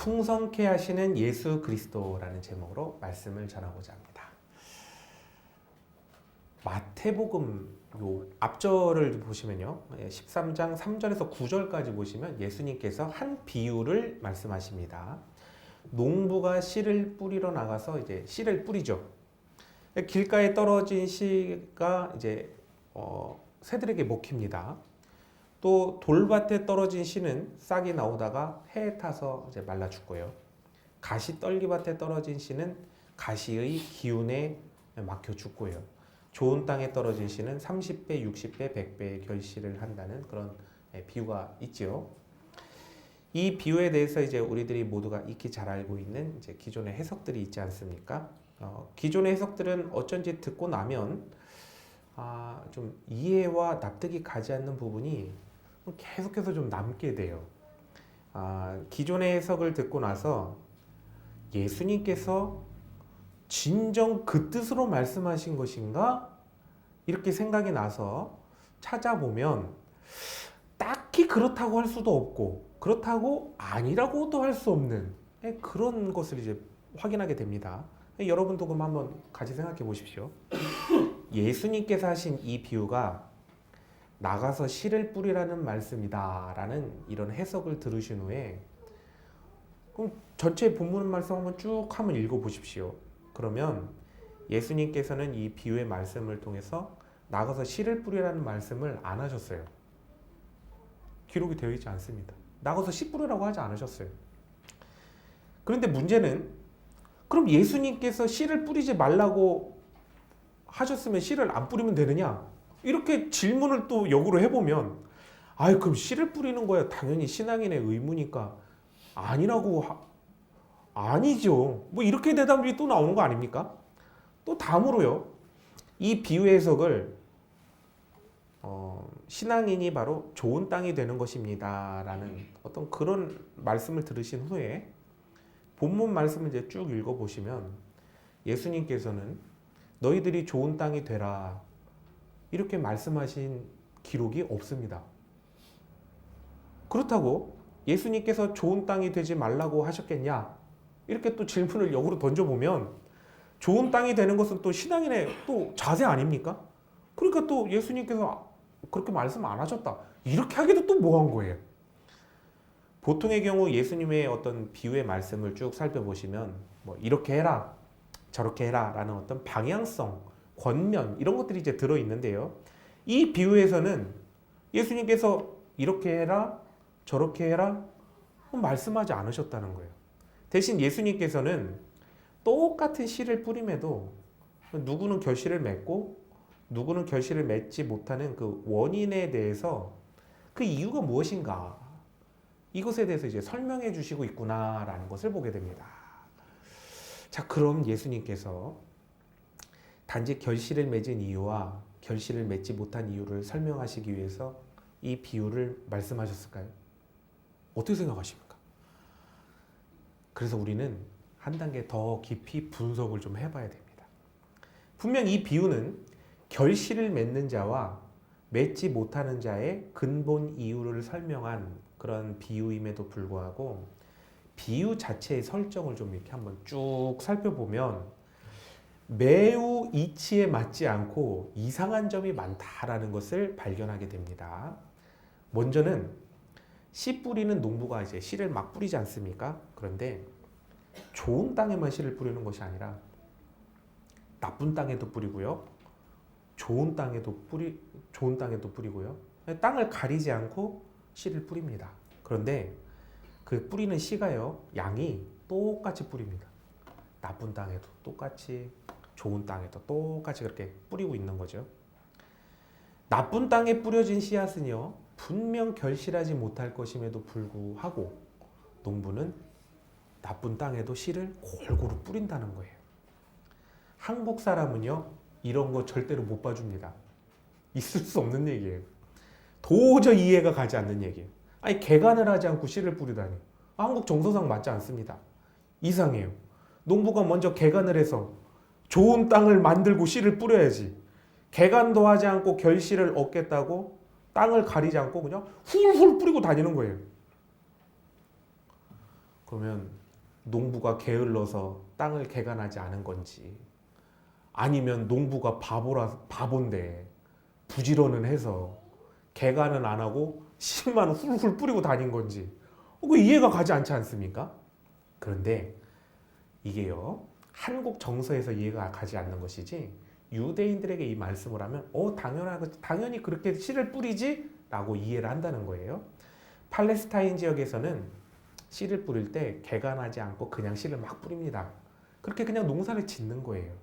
풍성케 하시는 예수 그리스도라는 제목으로 말씀을 전하고자 합니다. 마태복음 요 앞절을 보시면요, 13장 3절에서 9절까지 보시면 예수님께서 한 비유를 말씀하십니다. 농부가 씨를 뿌리러 나가서 이제 씨를 뿌리죠. 길가에 떨어진 씨가 이제 새들에게 먹힙니다. 또 돌밭에 떨어진 씨는 싹이 나오다가 해에 타서 이제 말라 죽고요. 가시 떨기밭에 떨어진 씨는 가시의 기운에 막혀 죽고요. 좋은 땅에 떨어진 씨는 30배, 60배, 100배의 결실을 한다는 그런 비유가 있지요. 이 비유에 대해서 이제 우리들이 모두가 익히 잘 알고 있는 이제 기존의 해석들이 있지 않습니까? 기존의 해석들은 어쩐지 듣고 나면 좀 이해와 납득이 가지 않는 부분이 계속해서 좀 남게 돼요. 기존의 해석을 듣고 나서 예수님께서 진정 그 뜻으로 말씀하신 것인가? 이렇게 생각이 나서 찾아보면 딱히 그렇다고 할 수도 없고 그렇다고 아니라고도 할 수 없는 그런 것을 이제 확인하게 됩니다. 여러분도 그럼 한번 같이 생각해 보십시오. 예수님께서 하신 이 비유가 나가서 씨를 뿌리라는 말씀이다 라는 이런 해석을 들으신 후에 그럼 전체 본문 말씀 한번 쭉 한번 읽어 보십시오. 그러면 예수님께서는 이 비유의 말씀을 통해서 나가서 씨를 뿌리라는 말씀을 안 하셨어요. 기록이 되어 있지 않습니다. 나가서 씨 뿌리라고 하지 않으셨어요. 그런데 문제는 그럼 예수님께서 씨를 뿌리지 말라고 하셨으면 씨를 안 뿌리면 되느냐? 이렇게 질문을 또 역으로 해보면 그럼 씨를 뿌리는 거야 당연히 신앙인의 의무니까 아니라고 아니죠. 뭐 이렇게 대답이 또 나오는 거 아닙니까? 또 다음으로요. 이 비유 해석을 신앙인이 바로 좋은 땅이 되는 것입니다 라는 어떤 그런 말씀을 들으신 후에 본문 말씀을 이제 쭉 읽어보시면 예수님께서는 너희들이 좋은 땅이 되라 이렇게 말씀하신 기록이 없습니다. 그렇다고 예수님께서 좋은 땅이 되지 말라고 하셨겠냐? 이렇게 또 질문을 역으로 던져보면 좋은 땅이 되는 것은 또 신앙인의 또 자세 아닙니까? 그러니까 또 예수님께서 그렇게 말씀 안 하셨다. 이렇게 하기도 또 뭐한 거예요. 보통의 경우 예수님의 어떤 비유의 말씀을 쭉 살펴보시면 뭐 이렇게 해라, 저렇게 해라 라는 어떤 방향성, 권면 이런 것들이 이제 들어있는데요. 이 비유에서는 예수님께서 이렇게 해라, 저렇게 해라 말씀하지 않으셨다는 거예요. 대신 예수님께서는 똑같은 씨를 뿌림에도 누구는 결실을 맺고 누구는 결실을 맺지 못하는 그 원인에 대해서 그 이유가 무엇인가 이것에 대해서 이제 설명해 주시고 있구나라는 것을 보게 됩니다. 자, 그럼 예수님께서 단지 결실을 맺은 이유와 결실을 맺지 못한 이유를 설명하시기 위해서 이 비유를 말씀하셨을까요? 어떻게 생각하십니까? 그래서 우리는 한 단계 더 깊이 분석을 좀 해봐야 됩니다. 분명 이 비유는 결실을 맺는 자와 맺지 못하는 자의 근본 이유를 설명한 그런 비유임에도 불구하고 비유 자체의 설정을 좀 이렇게 한번 쭉 살펴보면 매우 이치에 맞지 않고 이상한 점이 많다라는 것을 발견하게 됩니다. 먼저는 씨 뿌리는 농부가 이제 씨를 막 뿌리지 않습니까? 그런데 좋은 땅에만 씨를 뿌리는 것이 아니라 나쁜 땅에도 뿌리고요. 좋은 땅에도 뿌리고요. 땅을 가리지 않고 씨를 뿌립니다. 그런데 그 뿌리는 씨가요, 양이 똑같이 뿌립니다. 나쁜 땅에도 똑같이, 좋은 땅에도 똑같이 그렇게 뿌리고 있는 거죠. 나쁜 땅에 뿌려진 씨앗은요, 분명 결실하지 못할 것임에도 불구하고 농부는 나쁜 땅에도 씨를 골고루 뿌린다는 거예요. 한국 사람은요, 이런 거 절대로 못 봐줍니다. 있을 수 없는 얘기예요. 도저히 이해가 가지 않는 얘기예요. 개간을 하지 않고 씨를 뿌리다니. 한국 정서상 맞지 않습니다. 이상해요. 농부가 먼저 개간을 해서 좋은 땅을 만들고 씨를 뿌려야지. 개간도 하지 않고 결실을 얻겠다고 땅을 가리지 않고 그냥 훌훌 뿌리고 다니는 거예요. 그러면 농부가 게을러서 땅을 개간하지 않은 건지, 아니면 농부가 바본데 부지런은 해서 개간은 안 하고 씨만 훌훌 뿌리고 다닌 건지, 그 이해가 가지 않지 않습니까? 그런데 이게요, 한국 정서에서 이해가 가지 않는 것이지 유대인들에게 이 말씀을 하면 당연히 그렇게 씨를 뿌리지 라고 이해를 한다는 거예요. 팔레스타인 지역에서는 씨를 뿌릴 때 개간하지 않고 그냥 씨를 막 뿌립니다. 그렇게 그냥 농사를 짓는 거예요.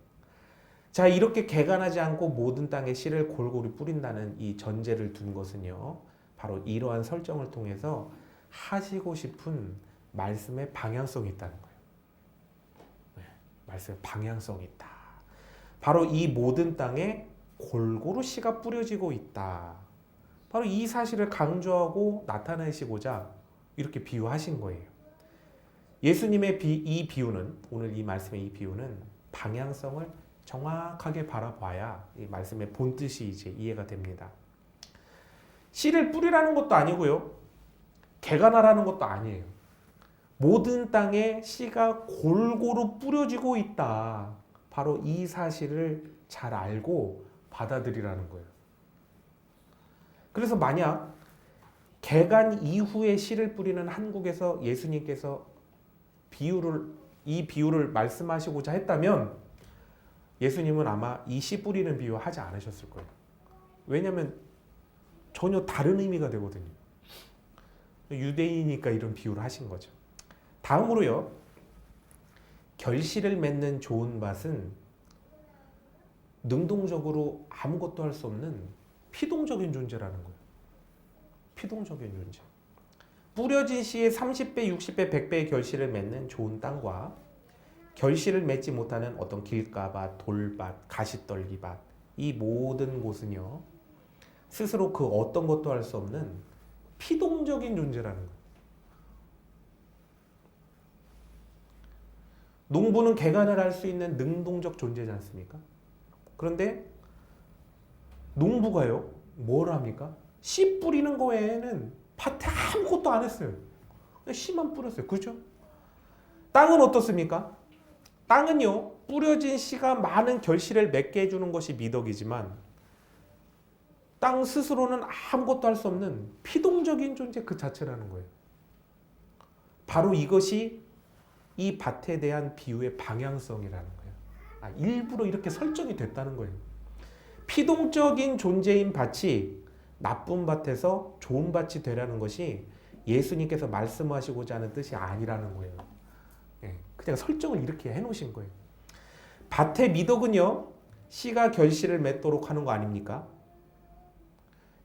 자, 이렇게 개간하지 않고 모든 땅에 씨를 골고루 뿌린다는 이 전제를 둔 것은요, 바로 이러한 설정을 통해서 하시고 싶은 말씀의 방향성이 있다는 거예요. 네, 말씀의 방향성이 있다. 바로 이 모든 땅에 골고루 씨가 뿌려지고 있다. 바로 이 사실을 강조하고 나타내시고자 이렇게 비유하신 거예요. 예수님의 이 비유는, 오늘 이 말씀의 이 비유는 방향성을 정확하게 바라봐야 이 말씀의 본뜻이 이제 이해가 됩니다. 씨를 뿌리라는 것도 아니고요, 개간하라는 것도 아니에요. 모든 땅에 씨가 골고루 뿌려지고 있다. 바로 이 사실을 잘 알고 받아들이라는 거예요. 그래서 만약 개간 이후에 씨를 뿌리는 한국에서 예수님께서 이 비유를 말씀하시고자 했다면 예수님은 아마 이 씨 뿌리는 비유 하지 않으셨을 거예요. 왜냐하면 전혀 다른 의미가 되거든요. 유대인이니까 이런 비유를 하신 거죠. 다음으로요, 결실을 맺는 좋은 밭은 능동적으로 아무것도 할 수 없는 피동적인 존재라는 거예요. 피동적인 존재. 뿌려진 씨의 30배, 60배, 100배의 결실을 맺는 좋은 땅과 결실을 맺지 못하는 어떤 길가밭, 돌밭, 가시떨기밭, 이 모든 곳은요, 스스로 그 어떤 것도 할 수 없는 피동적인 존재라는 거예요. 농부는 개간을 할 수 있는 능동적 존재지 않습니까? 그런데 농부가요, 뭘 합니까? 씨 뿌리는 거 외에는 밭에 아무것도 안 했어요. 그냥 씨만 뿌렸어요. 그죠? 땅은 어떻습니까? 땅은요, 뿌려진 씨가 많은 결실을 맺게 해주는 것이 미덕이지만 땅 스스로는 아무것도 할 수 없는 피동적인 존재 그 자체라는 거예요. 바로 이것이 이 밭에 대한 비유의 방향성이라는 거예요. 일부러 이렇게 설정이 됐다는 거예요. 피동적인 존재인 밭이 나쁜 밭에서 좋은 밭이 되라는 것이 예수님께서 말씀하시고자 하는 뜻이 아니라는 거예요. 그냥 설정을 이렇게 해놓으신 거예요. 밭의 미덕은요, 씨가 결실을 맺도록 하는 거 아닙니까?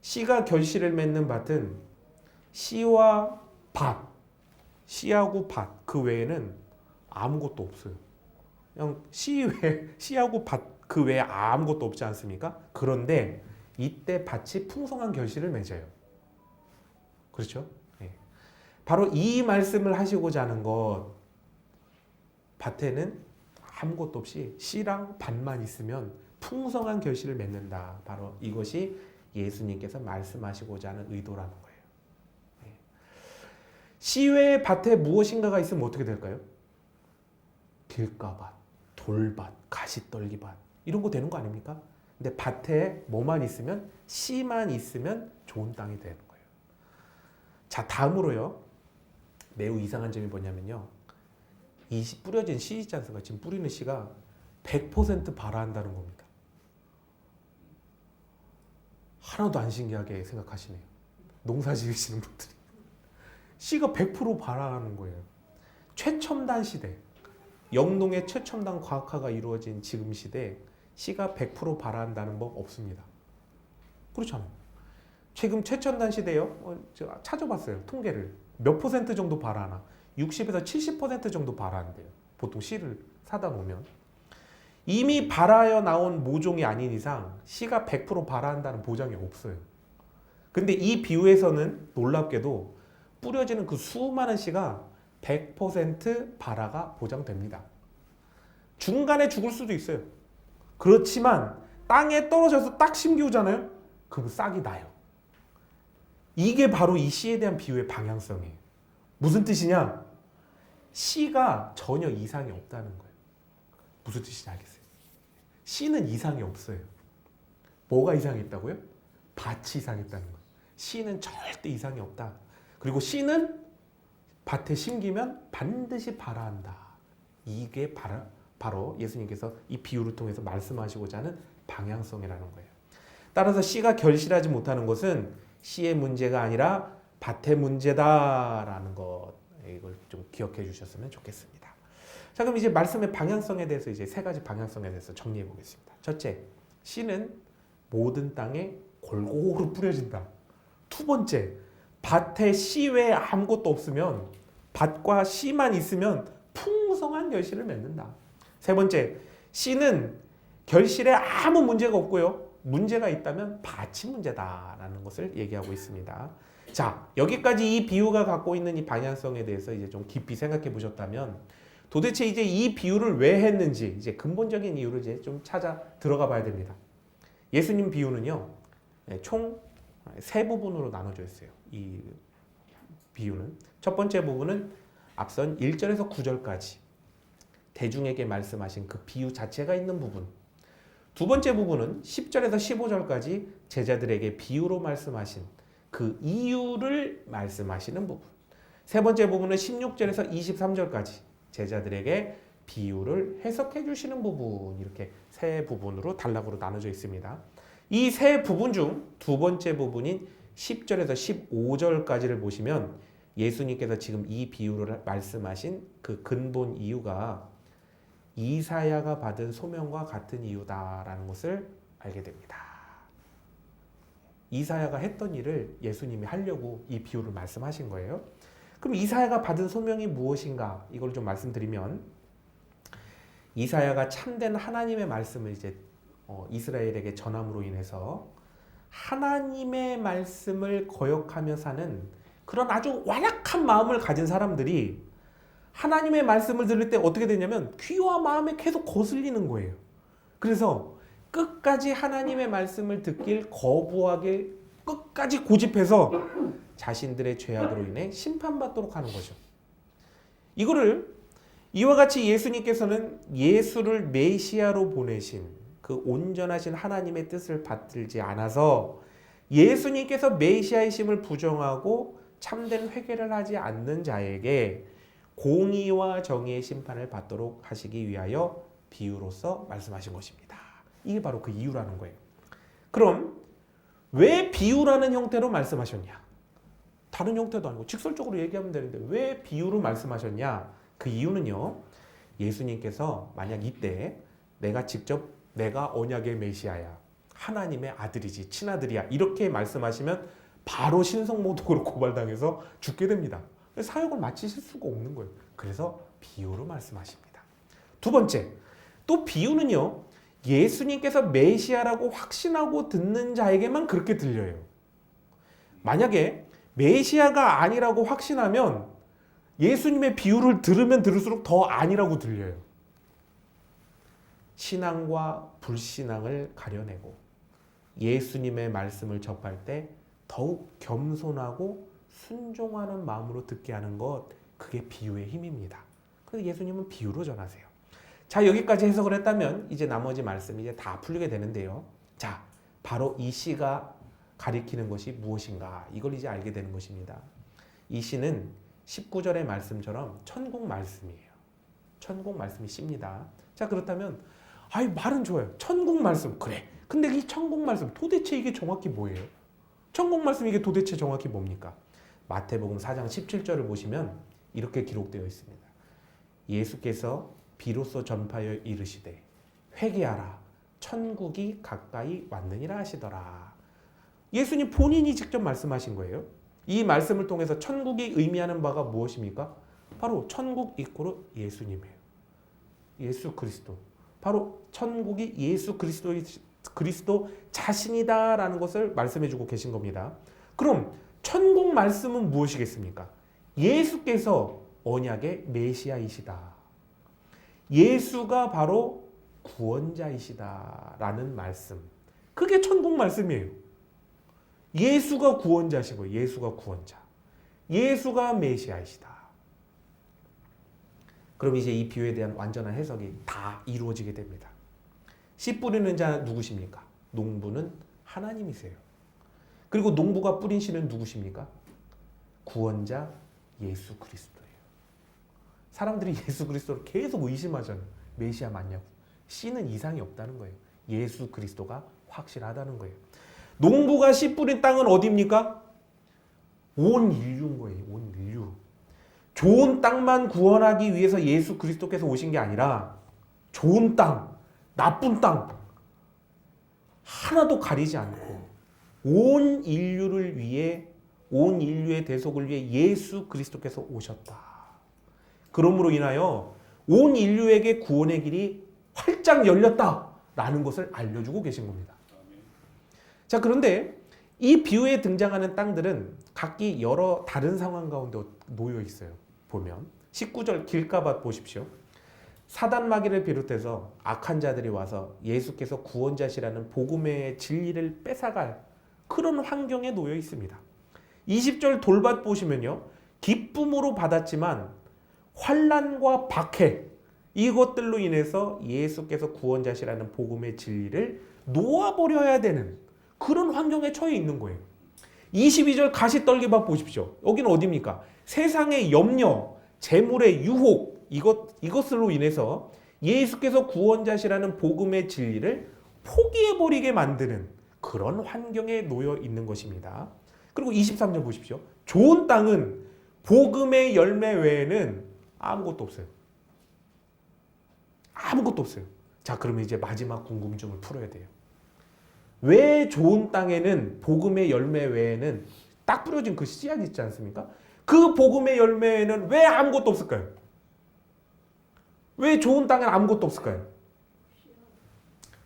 씨가 결실을 맺는 밭은 씨와 밭, 씨하고 밭, 그 외에는 아무것도 없어요. 그냥 씨하고 밭 그 외에 아무것도 없지 않습니까? 그런데 이때 밭이 풍성한 결실을 맺어요. 그렇죠? 바로 이 말씀을 하시고자 하는 것, 밭에는 아무것도 없이 씨랑 밭만 있으면 풍성한 결실을 맺는다. 바로 이것이 예수님께서 말씀하시고자 하는 의도라는 거예요. 씨 외에 밭에 무엇인가가 있으면 어떻게 될까요? 길가밭, 돌밭, 가시떨기밭 이런 거 되는 거 아닙니까? 근데 밭에 뭐만 있으면, 씨만 있으면 좋은 땅이 되는 거예요. 자, 다음으로요, 매우 이상한 점이 뭐냐면요, 이 뿌려진 씨 있지 않습니까? 지금 뿌리는 씨가 100% 발화한다는 겁니다. 하나도 안 신기하게 생각하시네요. 농사 지으시는 분들이. 씨가 100% 발화하는 거예요. 최첨단 시대, 영농의 최첨단 과학화가 이루어진 지금 시대에 씨가 100% 발화한다는 법 없습니다. 그렇잖아요. 지금 최첨단 시대요, 제가 찾아봤어요. 통계를. 몇 퍼센트 정도 발화하나? 60에서 70% 정도 발화한대요. 보통 씨를 사다 놓으면. 이미 발화하여 나온 모종이 아닌 이상 씨가 100% 발화한다는 보장이 없어요. 근데 이 비유에서는 놀랍게도 뿌려지는 그 수많은 씨가 100% 발화가 보장됩니다. 중간에 죽을 수도 있어요. 그렇지만 땅에 떨어져서 딱 심기우잖아요. 그럼 싹이 나요. 이게 바로 이 씨에 대한 비유의 방향성이에요. 무슨 뜻이냐? 씨가 전혀 이상이 없다는 거예요. 무슨 뜻인지 알겠어요? 씨는 이상이 없어요. 뭐가 이상했다고요? 밭이 이상했다는 거예요. 씨는 절대 이상이 없다. 그리고 씨는 밭에 심기면 반드시 발아한다. 이게 바로 예수님께서 이 비유를 통해서 말씀하시고자 하는 방향성이라는 거예요. 따라서 씨가 결실하지 못하는 것은 씨의 문제가 아니라 밭의 문제다라는 것, 이걸 좀 기억해 주셨으면 좋겠습니다. 자, 그럼 이제 말씀의 방향성에 대해서 이제 세 가지 방향성에 대해서 정리해 보겠습니다. 첫째, 씨는 모든 땅에 골고루 뿌려진다. 두 번째, 밭에 씨 외에 아무것도 없으면, 밭과 씨만 있으면 풍성한 결실을 맺는다. 세 번째, 씨는 결실에 아무 문제가 없고요. 문제가 있다면 밭이 문제다라는 것을 얘기하고 있습니다. 자, 여기까지 이 비유가 갖고 있는 이 방향성에 대해서 이제 좀 깊이 생각해 보셨다면, 도대체 이제 이 비유를 왜 했는지 이제 근본적인 이유를 이제 좀 찾아 들어가 봐야 됩니다. 예수님 비유는요, 총 세 부분으로 나눠져 있어요. 이 비유는 첫 번째 부분은 앞선 1절에서 9절까지 대중에게 말씀하신 그 비유 자체가 있는 부분. 두 번째 부분은 10절에서 15절까지 제자들에게 비유로 말씀하신 그 이유를 말씀하시는 부분. 세 번째 부분은 16절에서 23절까지 제자들에게 비유를 해석해 주시는 부분. 이렇게 세 부분으로 단락으로 나눠져 있습니다. 이 세 부분 중 두 번째 부분인 10절에서 15절까지를 보시면 예수님께서 지금 이 비유를 말씀하신 그 근본 이유가 이사야가 받은 소명과 같은 이유다라는 것을 알게 됩니다. 이사야가 했던 일을 예수님이 하려고 이 비유를 말씀하신 거예요. 그럼 이사야가 받은 소명이 무엇인가? 이걸 좀 말씀드리면, 이사야가 참된 하나님의 말씀을 이제 이스라엘에게 전함으로 인해서 하나님의 말씀을 거역하며 사는 그런 아주 완악한 마음을 가진 사람들이 하나님의 말씀을 들을 때 어떻게 되냐면 귀와 마음에 계속 거슬리는 거예요. 그래서 끝까지 하나님의 말씀을 듣길 거부하게 끝까지 고집해서 자신들의 죄악으로 인해 심판받도록 하는 거죠. 이거를 이와 같이 예수님께서는 예수를 메시아로 보내신 그 온전하신 하나님의 뜻을 받들지 않아서 예수님께서 메시아이심을 부정하고 참된 회개를 하지 않는 자에게 공의와 정의의 심판을 받도록 하시기 위하여 비유로서 말씀하신 것입니다. 이게 바로 그 이유라는 거예요. 그럼 왜 비유라는 형태로 말씀하셨냐? 다른 형태도 아니고 직설적으로 얘기하면 되는데 왜 비유로 말씀하셨냐? 그 이유는요, 예수님께서 만약 이때 내가 언약의 메시아야, 하나님의 아들이지, 친아들이야, 이렇게 말씀하시면 바로 신성모독으로 고발당해서 죽게 됩니다. 사역을 마치실 수가 없는 거예요. 그래서 비유로 말씀하십니다. 두 번째, 또 비유는요, 예수님께서 메시아라고 확신하고 듣는 자에게만 그렇게 들려요. 만약에 메시아가 아니라고 확신하면 예수님의 비유를 들으면 들을수록 더 아니라고 들려요. 신앙과 불신앙을 가려내고 예수님의 말씀을 접할 때 더욱 겸손하고 순종하는 마음으로 듣게 하는 것, 그게 비유의 힘입니다. 그래서 예수님은 비유로 전하세요. 자, 여기까지 해석을 했다면 이제 나머지 말씀이 이제 다 풀리게 되는데요. 자, 바로 이 씨가 가리키는 것이 무엇인가, 이걸 이제 알게 되는 것입니다. 이 씨는 19절의 말씀처럼 천국 말씀이에요. 천국 말씀이 씨입니다. 자, 그렇다면 말은 좋아요. 천국 말씀, 그래. 근데 이 천국 말씀 도대체 이게 정확히 뭐예요? 천국 말씀 이게 도대체 정확히 뭡니까? 마태복음 4장 17절을 보시면 이렇게 기록되어 있습니다. 예수께서 비로소 전파하여 이르시되 회개하라, 천국이 가까이 왔느니라 하시더라. 예수님 본인이 직접 말씀하신 거예요. 이 말씀을 통해서 천국이 의미하는 바가 무엇입니까? 바로 천국 이꼬르 예수님이에요. 예수 그리스도. 바로 천국이 예수 그리스도 자신이다라는 것을 말씀해주고 계신 겁니다. 그럼 천국 말씀은 무엇이겠습니까? 예수께서 언약의 메시아이시다. 예수가 바로 구원자이시다라는 말씀. 그게 천국 말씀이에요. 예수가 구원자시고 예수가 구원자. 예수가 메시아이시다. 그럼 이제 이 비유에 대한 완전한 해석이 다 이루어지게 됩니다. 씨 뿌리는 자 누구십니까? 농부는 하나님이세요. 그리고 농부가 뿌린 씨는 누구십니까? 구원자 예수 그리스도예요. 사람들이 예수 그리스도를 계속 의심하잖아요. 메시아 맞냐고. 씨는 이상이 없다는 거예요. 예수 그리스도가 확실하다는 거예요. 농부가 씨 뿌린 땅은 어디입니까? 온 인류인 거예요. 온 인류. 좋은 땅만 구원하기 위해서 예수 그리스도께서 오신 게 아니라 좋은 땅, 나쁜 땅 하나도 가리지 않고 온 인류를 위해, 온 인류의 대속을 위해 예수 그리스도께서 오셨다. 그러므로 인하여 온 인류에게 구원의 길이 활짝 열렸다라는 것을 알려주고 계신 겁니다. 자, 그런데 이 비유에 등장하는 땅들은 각기 여러 다른 상황 가운데 놓여 있어요. 보면 19절 길가밭 보십시오. 사단 마귀를 비롯해서 악한 자들이 와서 예수께서 구원자시라는 복음의 진리를 뺏어갈 그런 환경에 놓여 있습니다. 20절 돌밭 보시면요. 기쁨으로 받았지만 환난과 박해 이것들로 인해서 예수께서 구원자시라는 복음의 진리를 놓아버려야 되는 그런 환경에 처해 있는 거예요. 22절 가시떨기밭 보십시오. 여기는 어디입니까? 세상의 염려, 재물의 유혹 이것으로 인해서 예수께서 구원자시라는 복음의 진리를 포기해버리게 만드는 그런 환경에 놓여 있는 것입니다. 그리고 23절 보십시오. 좋은 땅은 복음의 열매 외에는 아무것도 없어요. 아무것도 없어요. 자, 그러면 이제 마지막 궁금증을 풀어야 돼요. 왜 좋은 땅에는 복음의 열매 외에는 딱 뿌려진 그 씨앗이 있지 않습니까? 그 복음의 열매에는 왜 아무것도 없을까요? 왜 좋은 땅엔 아무것도 없을까요?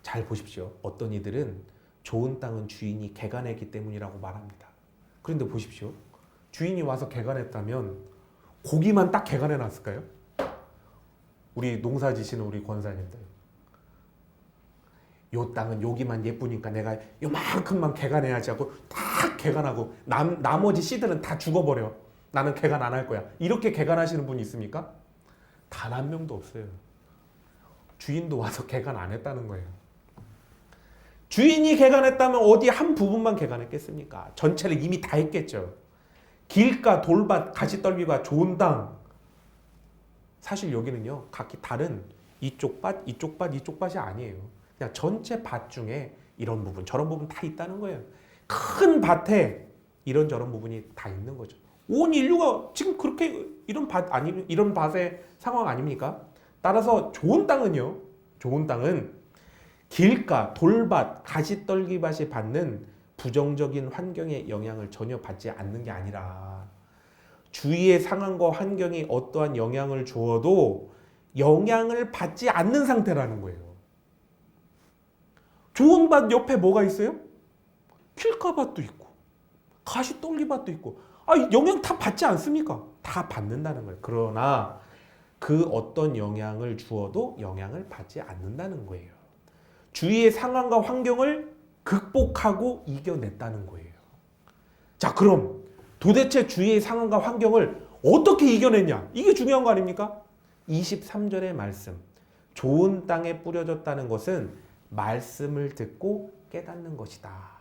잘 보십시오. 어떤 이들은 좋은 땅은 주인이 개간했기 때문이라고 말합니다. 그런데 보십시오. 주인이 와서 개간했다면 고기만 딱 개간해 놨을까요? 우리 농사 지시는 우리 권사님들. 요 땅은 여기만 예쁘니까 내가 요만큼만 개간해야지 하고 딱 개간하고 나머지 씨들은 다 죽어버려. 나는 개간 안 할 거야. 이렇게 개간하시는 분이 있습니까? 단 한 명도 없어요. 주인도 와서 개간 안 했다는 거예요. 주인이 개간했다면 어디 한 부분만 개간했겠습니까? 전체를 이미 다 했겠죠. 길가, 돌밭, 가시떨기가 좋은 땅. 사실 여기는요. 각기 다른 이쪽 밭, 이쪽 밭, 이쪽 밭이 아니에요. 그냥 전체 밭 중에 이런 부분, 저런 부분 다 있다는 거예요. 큰 밭에 이런저런 부분이 다 있는 거죠. 온 인류가 지금 그렇게 이런 밭의 상황 아닙니까? 따라서 좋은 땅은요. 좋은 땅은 길가, 돌밭, 가시떨기밭이 받는 부정적인 환경의 영향을 전혀 받지 않는 게 아니라 주위의 상황과 환경이 어떠한 영향을 주어도 영향을 받지 않는 상태라는 거예요. 좋은 밭 옆에 뭐가 있어요? 길가밭도 있고 가시떨기밭도 있고 영향 다 받지 않습니까? 다 받는다는 거예요. 그러나 그 어떤 영향을 주어도 영향을 받지 않는다는 거예요. 주위의 상황과 환경을 극복하고 이겨냈다는 거예요. 자, 그럼 도대체 주위의 상황과 환경을 어떻게 이겨냈냐? 이게 중요한 거 아닙니까? 23절의 말씀. 좋은 땅에 뿌려졌다는 것은 말씀을 듣고 깨닫는 것이다.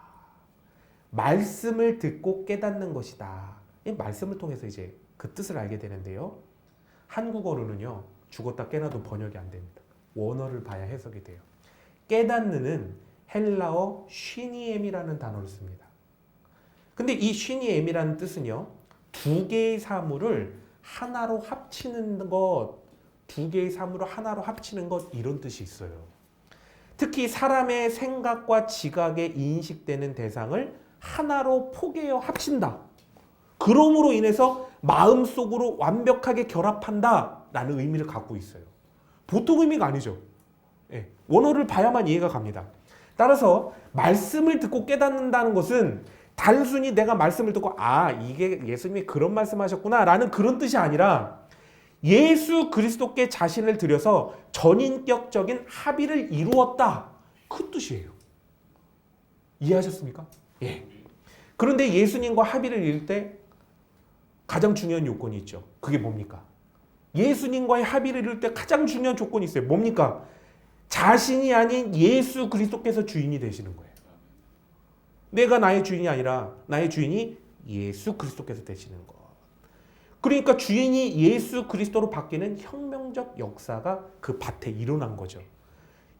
말씀을 듣고 깨닫는 것이다. 이 말씀을 통해서 이제 그 뜻을 알게 되는데요. 한국어로는요. 죽었다 깨나도 번역이 안 됩니다. 원어를 봐야 해석이 돼요. 깨닫는은 헬라어 쉬니엠이라는 단어를 씁니다. 근데 이 쉬니엠이라는 뜻은요. 두 개의 사물을 하나로 합치는 것, 두 개의 사물을 하나로 합치는 것 이런 뜻이 있어요. 특히 사람의 생각과 지각에 인식되는 대상을 하나로 포개어 합친다. 그러므로 인해서 마음속으로 완벽하게 결합한다 라는 의미를 갖고 있어요. 보통 의미가 아니죠. 예, 원어를 봐야만 이해가 갑니다. 따라서 말씀을 듣고 깨닫는다는 것은 단순히 내가 말씀을 듣고 이게 예수님이 그런 말씀하셨구나 라는 그런 뜻이 아니라 예수 그리스도께 자신을 들여서 전인격적인 합의를 이루었다. 그 뜻이에요. 이해하셨습니까? 예. 그런데 예수님과 합의를 이룰 때 가장 중요한 요건이 있죠. 그게 뭡니까? 예수님과의 합의를 이룰 때 가장 중요한 조건이 있어요. 뭡니까? 자신이 아닌 예수 그리스도께서 주인이 되시는 거예요. 내가 나의 주인이 아니라 나의 주인이 예수 그리스도께서 되시는 것. 그러니까 주인이 예수 그리스도로 바뀌는 혁명적 역사가 그 밭에 일어난 거죠.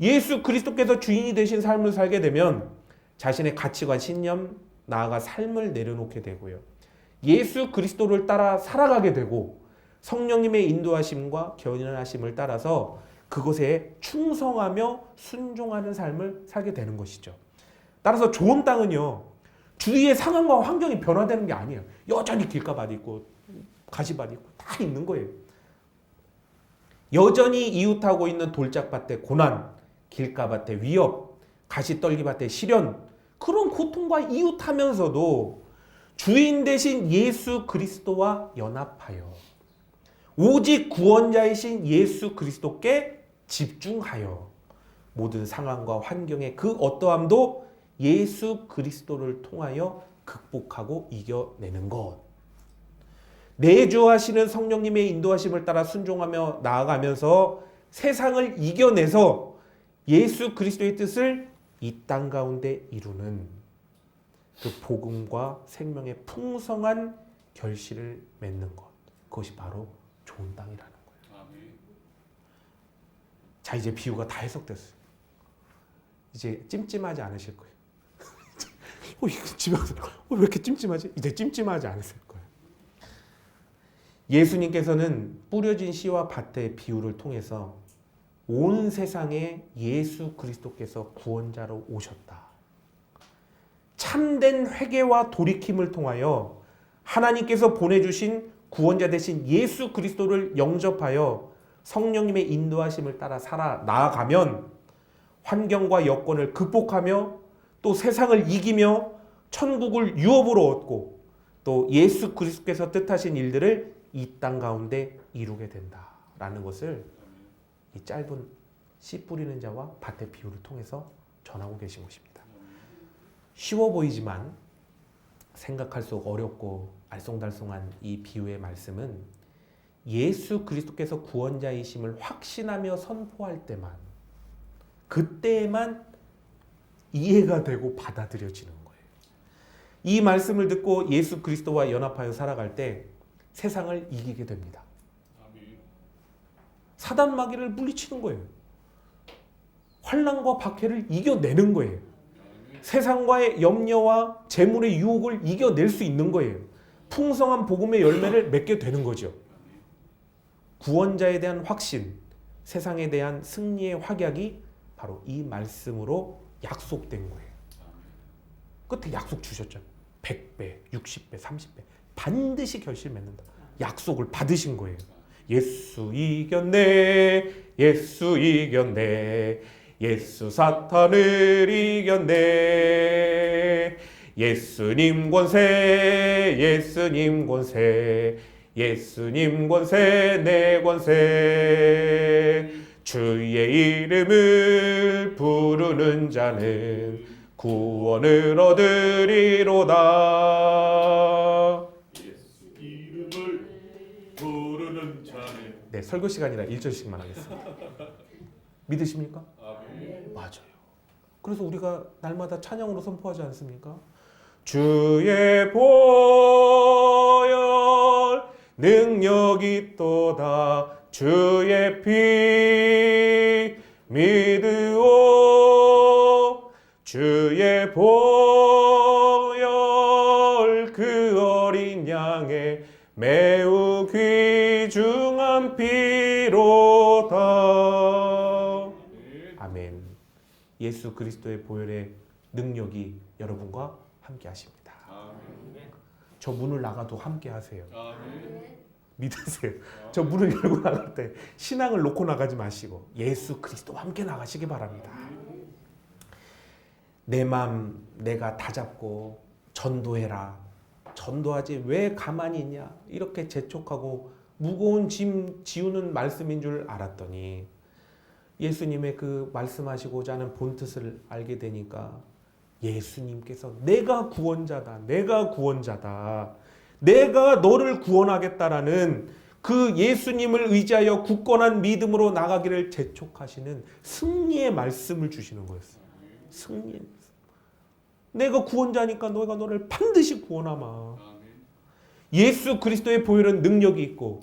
예수 그리스도께서 주인이 되신 삶을 살게 되면 자신의 가치관, 신념, 나아가 삶을 내려놓게 되고요. 예수 그리스도를 따라 살아가게 되고 성령님의 인도하심과 견인하심을 따라서 그것에 충성하며 순종하는 삶을 살게 되는 것이죠. 따라서 좋은 땅은요, 주위의 상황과 환경이 변화되는 게 아니에요. 여전히 길가밭 있고 가시밭 있고 다 있는 거예요. 여전히 이웃하고 있는 돌짝밭의 고난, 길가밭의 위협, 가시떨기밭의 시련, 그런 고통과 이웃하면서도 주인 되신 예수 그리스도와 연합하여 오직 구원자이신 예수 그리스도께 집중하여 모든 상황과 환경의 그 어떠함도 예수 그리스도를 통하여 극복하고 이겨내는 것. 내주하시는 성령님의 인도하심을 따라 순종하며 나아가면서 세상을 이겨내서 예수 그리스도의 뜻을 이 땅 가운데 이루는 그 복음과 생명의 풍성한 결실을 맺는 것. 그것이 바로 좋은 땅이라는 거예요. 자, 이제 비유가 다 해석됐어요. 이제 찜찜하지 않으실 거예요. 집에 가서 왜 이렇게 찜찜하지? 이제 찜찜하지 않으실 거예요. 예수님께서는 뿌려진 씨와 밭의 비유를 통해서 온 세상에 예수 그리스도께서 구원자로 오셨다. 참된 회개와 돌이킴을 통하여 하나님께서 보내주신 구원자 되신 예수 그리스도를 영접하여 성령님의 인도하심을 따라 살아 나아가면 환경과 여건을 극복하며 또 세상을 이기며 천국을 유업으로 얻고 또 예수 그리스도께서 뜻하신 일들을 이 땅 가운데 이루게 된다라는 것을 이 짧은 씨 뿌리는 자와 밭의 비유를 통해서 전하고 계신 것입니다. 쉬워 보이지만 생각할수록 어렵고 알쏭달쏭한 이 비유의 말씀은 예수 그리스도께서 구원자이심을 확신하며 선포할 때만, 그때에만 이해가 되고 받아들여지는 거예요. 이 말씀을 듣고 예수 그리스도와 연합하여 살아갈 때 세상을 이기게 됩니다. 사단 마귀를 물리치는 거예요. 환난과 박해를 이겨내는 거예요. 세상과의 염려와 재물의 유혹을 이겨낼 수 있는 거예요. 풍성한 복음의 열매를 맺게 되는 거죠. 구원자에 대한 확신, 세상에 대한 승리의 확약이 바로 이 말씀으로 약속된 거예요. 끝에 약속 주셨잖아요. 100배, 60배, 30배 반드시 결실 맺는다. 약속을 받으신 거예요. 예수 이겼네, 예수 이겼네, 예수 사탄을 이겼네, 예수님 권세, 예수님 권세, 예수님 권세, 내 권세. 주의 이름을 부르는 자는 구원을 얻으리로다. 예수 이름을 부르는 자는. 네, 설교 시간이라 1절씩만 하겠습니다. 믿으십니까? 아멘. 맞아요. 그래서 우리가 날마다 찬양으로 선포하지 않습니까? 주의 보혈 능력이 또다, 주의 피 믿으오, 주의 보혈 그 어린 양의 매우 귀중한 피로다. 아멘. 예수 그리스도의 보혈의 능력이 여러분과 함께 하십니다. 저 문을 나가도 함께 하세요. 믿으세요. 저 문을 열고 나갈 때 신앙을 놓고 나가지 마시고 예수 그리스도와 함께 나가시기 바랍니다. 내 맘 내가 다 잡고 전도해라. 전도하지 왜 가만히 있냐. 이렇게 재촉하고 무거운 짐 지우는 말씀인 줄 알았더니 예수님의 그 말씀하시고자 하는 본뜻을 알게 되니까 예수님께서 내가 구원자다. 내가 구원자다. 내가 너를 구원하겠다라는 그 예수님을 의지하여 굳건한 믿음으로 나가기를 재촉하시는 승리의 말씀을 주시는 거였어요. 승리의 말씀. 내가 구원자니까 너희가 너를 반드시 구원하마. 예수 그리스도의 보혈은 능력이 있고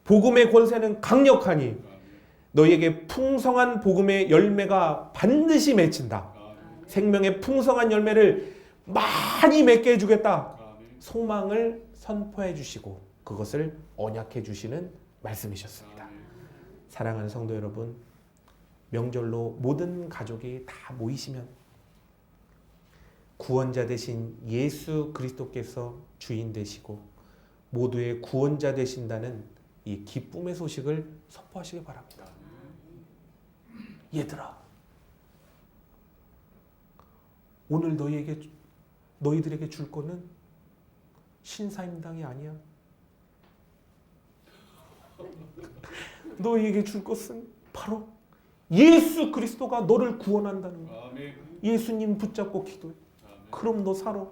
복음의 권세는 강력하니 너희에게 풍성한 복음의 열매가 반드시 맺힌다. 생명의 풍성한 열매를 많이 맺게 해주겠다. 소망을 선포해 주시고 그것을 언약해 주시는 말씀이셨습니다. 사랑하는 성도 여러분, 명절로 모든 가족이 다 모이시면 구원자 되신 예수 그리스도께서 주인 되시고 모두의 구원자 되신다는 이 기쁨의 소식을 선포하시기 바랍니다. 얘들아, 오늘 너희들에게 줄 거는 신사임당이 아니야. 너희에게 줄 것은 바로 예수 그리스도가 너를 구원한다는 거야. 예수님 붙잡고 기도해. 그럼 너 살아.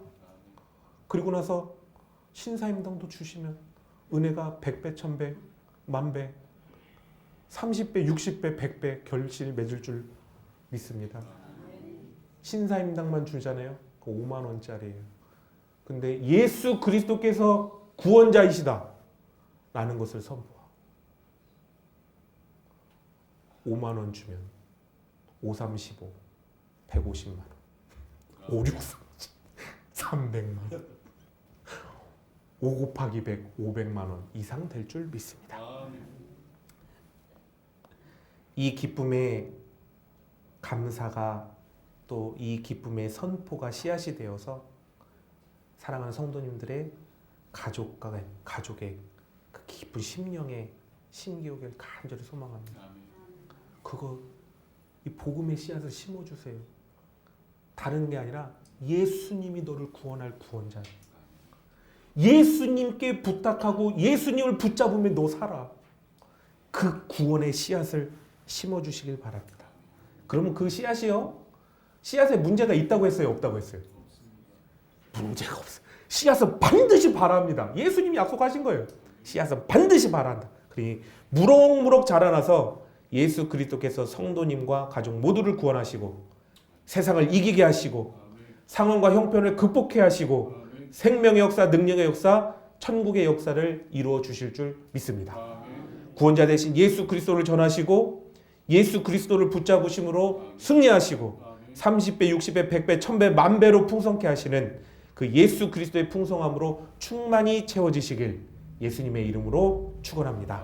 그리고 나서 신사임당도 주시면 은혜가 100배, 1000배, 만배, 30배, 60배, 100배 결실 맺을 줄 믿습니다. 신사임당만 주잖아요. 그 5만 원짜리예요. 근데 예수 그리스도께서 구원자이시다 라는 것을 선포하. 5만 원 주면 5, 3, 15, 150만 원, 5, 6, 300만 원, 5 곱하기 100, 500만 원 이상 될 줄 믿습니다. 이 기쁨의 감사가 또 이 기쁨의 선포가 씨앗이 되어서 사랑하는 성도님들의 가족의 그 깊은 심령의 심기오길 간절히 소망합니다. 그거 이 복음의 씨앗을 심어주세요. 다른 게 아니라 예수님이 너를 구원할 구원자. 예수님께 부탁하고 예수님을 붙잡으면 너 살아. 그 구원의 씨앗을 심어주시길 바랍니다. 그러면 그 씨앗이요, 씨앗에 문제가 있다고 했어요, 없다고 했어요? 문제가 없어요. 씨앗은 반드시 바랍니다. 예수님이 약속하신 거예요. 씨앗은 반드시 바란다. 그러니 무럭무럭 자라나서 예수 그리스도께서 성도님과 가족 모두를 구원하시고 세상을 이기게 하시고 상황과 형편을 극복해 하시고 생명의 역사, 능력의 역사, 천국의 역사를 이루어 주실 줄 믿습니다. 구원자 되신 예수 그리스도를 전하시고 예수 그리스도를 붙잡으심으로 승리하시고 30배, 60배, 100배, 1000배, 만배로 풍성케 하시는 그 예수 그리스도의 풍성함으로 충만히 채워지시길 예수님의 이름으로 축원합니다.